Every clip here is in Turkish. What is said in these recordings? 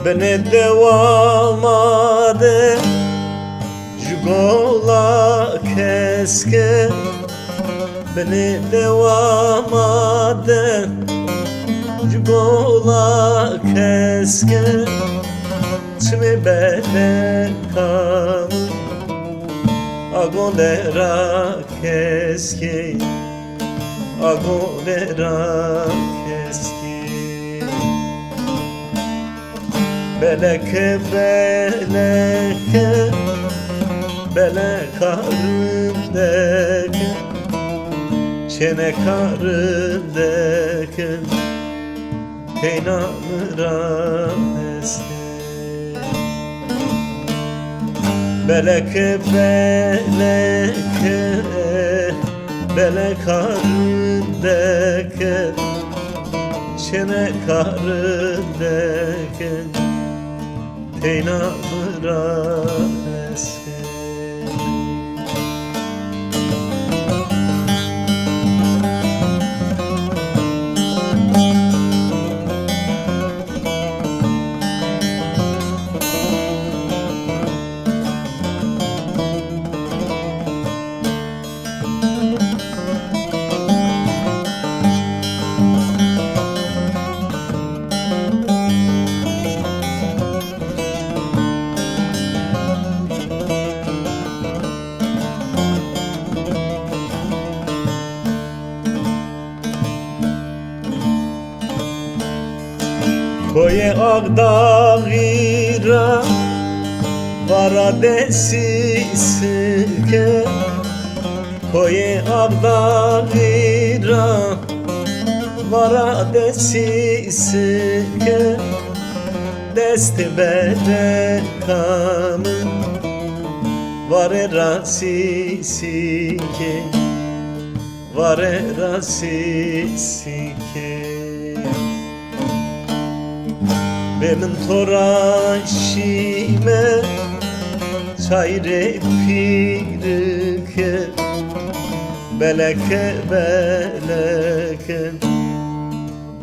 Beni devamade Jugola keske Beni devamade Jugola keske Çimi belekam Agolera keske Agolera keske Beleke beleke Belekarındaki Çene karındaki Peynanıram eski Beleke beleke Belekarındaki Çene karındaki Peynanıram eski Koye Ağdağıra Vara desisike Koye Ağdağıra Vara desisike Desti berekamı Vare rasisike Vare rasisike Benim toraşime çayre pirike Beleke beleke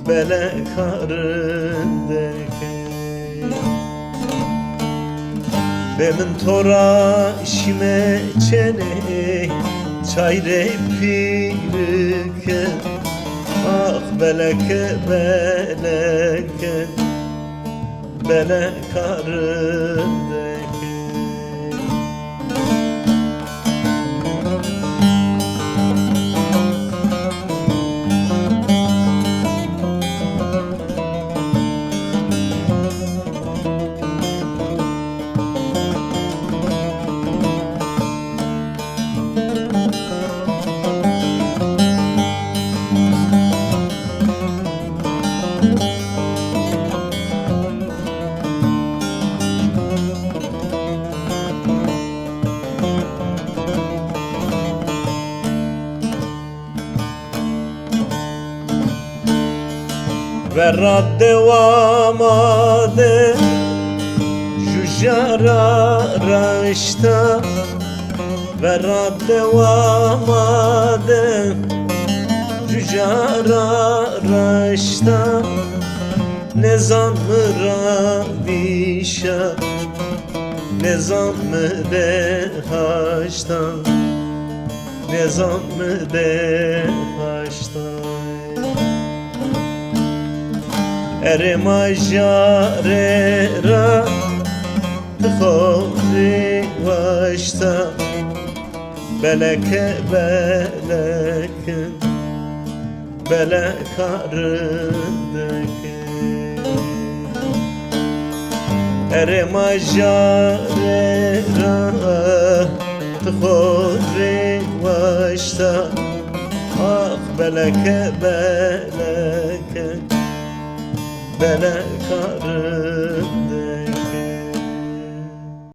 Belekarındaki Benim toraşime çene çayre pirike Ah beleke beleke Belekarındaki Verrat devamade Jujara raşta Verrat devamade Jujara raşta Nezan mı ravişa Nezan mı dehaşta Nezan mı dehaşta Erema jarera Tıkhori vaşta Beleke beleke Belekarındaki Erema jarera Tıkhori vaşta Ah beleke beleke Belekarındaki